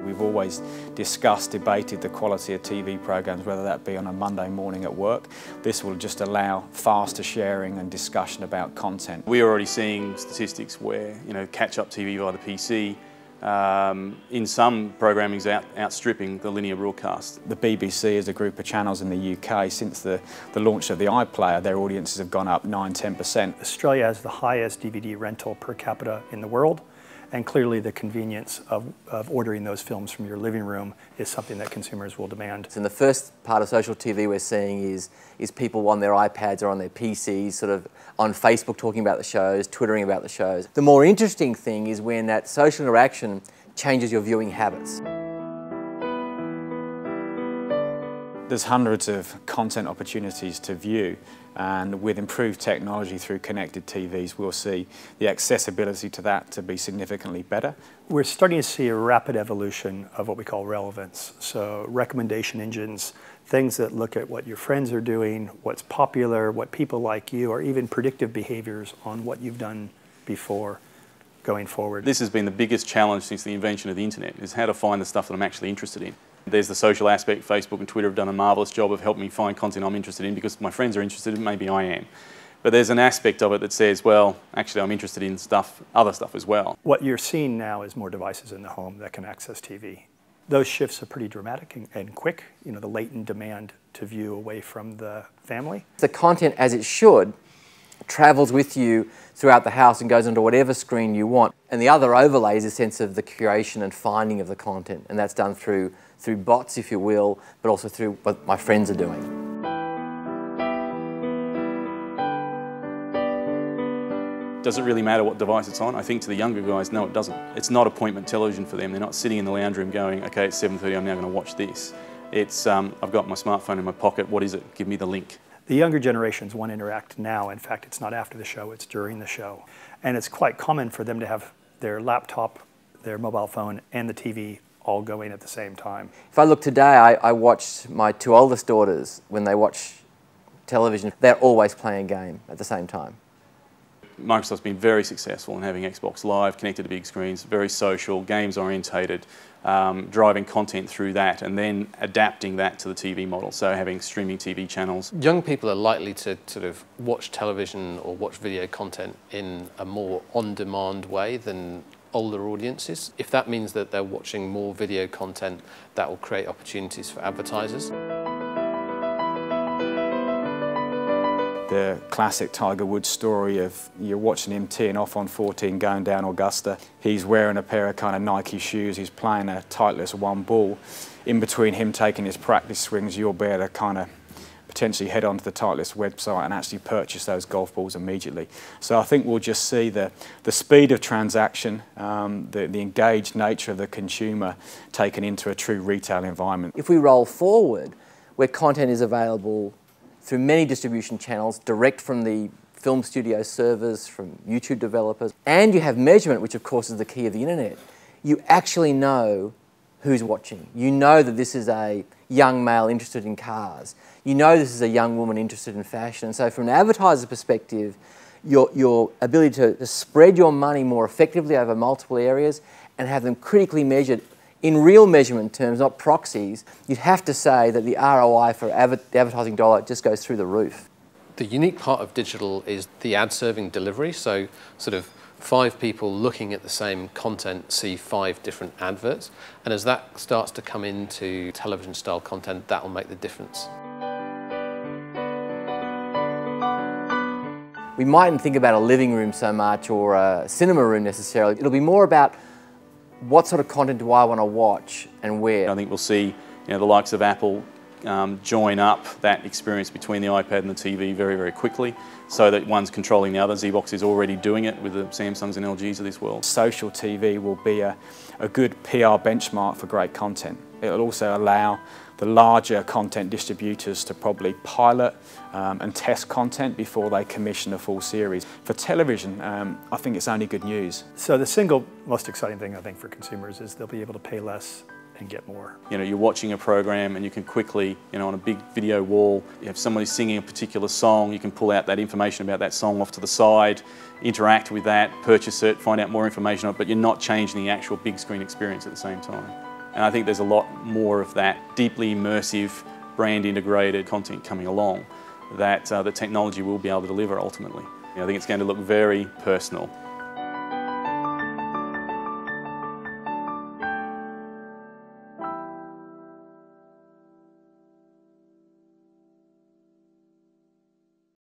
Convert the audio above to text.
We've always discussed, debated the quality of TV programmes, whether that be on a Monday morning at work. This will just allow faster sharing and discussion about content. We're already seeing statistics where, catch-up TV via the PC, in some programming is outstripping the linear broadcast. The BBC is a group of channels in the UK. Since the launch of the iPlayer, their audiences have gone up 9–10%. Australia has the highest DVD rental per capita in the world, and clearly the convenience of ordering those films from your living room is something that consumers will demand. So in the first part of social TV we're seeing is people on their iPads or on their PCs, sort of on Facebook talking about the shows, twittering about the shows. The more interesting thing is when that social interaction changes your viewing habits. There's hundreds of content opportunities to view, and with improved technology through connected TVs, we'll see the accessibility to that to be significantly better. We're starting to see a rapid evolution of what we call relevance. So recommendation engines, things that look at what your friends are doing, what's popular, what people like you, or even predictive behaviors on what you've done before going forward. This has been the biggest challenge since the invention of the internet, is how to find the stuff that I'm actually interested in. There's the social aspect. Facebook and Twitter have done a marvellous job of helping me find content I'm interested in because my friends are interested in, maybe I am. But there's an aspect of it that says, well, actually I'm interested in other stuff as well. What you're seeing now is more devices in the home that can access TV. Those shifts are pretty dramatic and quick, the latent demand to view away from the family. The content, as it should, travels with you throughout the house and goes onto whatever screen you want. And the other overlay is a sense of the curation and finding of the content, and that's done through bots, if you will, but also through what my friends are doing. Does it really matter what device it's on? I think to the younger guys, no, it doesn't. It's not appointment television for them. They're not sitting in the lounge room going, okay, it's 7:30, I'm now going to watch this. It's, I've got my smartphone in my pocket, what is it? Give me the link. The younger generations want to interact now. In fact, it's not after the show, it's during the show. And it's quite common for them to have their laptop, their mobile phone, and the TV all going at the same time. If I look today, I watch my two oldest daughters, when they watch television, they're always playing a game at the same time. Microsoft's been very successful in having Xbox Live, connected to big screens, very social, games orientated, driving content through that and then adapting that to the TV model, so having streaming TV channels. Young people are likely to sort of watch television or watch video content in a more on-demand way than older audiences. If that means that they're watching more video content, that will create opportunities for advertisers. The classic Tiger Woods story of you're watching him teeing off on 14 going down Augusta. He's wearing a pair of kind of Nike shoes, he's playing a Titleist one ball. In between him taking his practice swings, you'll be able to kind of potentially head onto the Titleist website and actually purchase those golf balls immediately. So I think we'll just see the speed of transaction, the engaged nature of the consumer taken into a true retail environment. If we roll forward, where content is available through many distribution channels, direct from the film studio servers, from YouTube developers, and you have measurement, which of course is the key of the internet, you actually know who's watching. You know that this is a young male interested in cars. You know this is a young woman interested in fashion. And so from an advertiser's perspective, your ability to spread your money more effectively over multiple areas and have them critically measured in real measurement terms, not proxies, you'd have to say that the ROI for the advertising dollar just goes through the roof. The unique part of digital is the ad-serving delivery, so sort of 5 people looking at the same content see 5 different adverts, and as that starts to come into television-style content, that will make the difference. We mightn't think about a living room so much or a cinema room necessarily. It'll be more about what sort of content do I want to watch and where. I think we'll see the likes of Apple join up that experience between the iPad and the TV very, very quickly so that one's controlling the other. Xbox is already doing it with the Samsungs and LGs of this world. Social TV will be a good PR benchmark for great content. It'll also allow the larger content distributors to probably pilot and test content before they commission a full series. For television, I think it's only good news. So the single most exciting thing I think for consumers is they'll be able to pay less and get more. You're watching a program and you can quickly, on a big video wall, you have somebody singing a particular song, you can pull out that information about that song off to the side, interact with that, purchase it, find out more information on it, but you're not changing the actual big screen experience at the same time. And I think there's a lot more of that deeply immersive, brand integrated content coming along that the technology will be able to deliver ultimately. I think it's going to look very personal.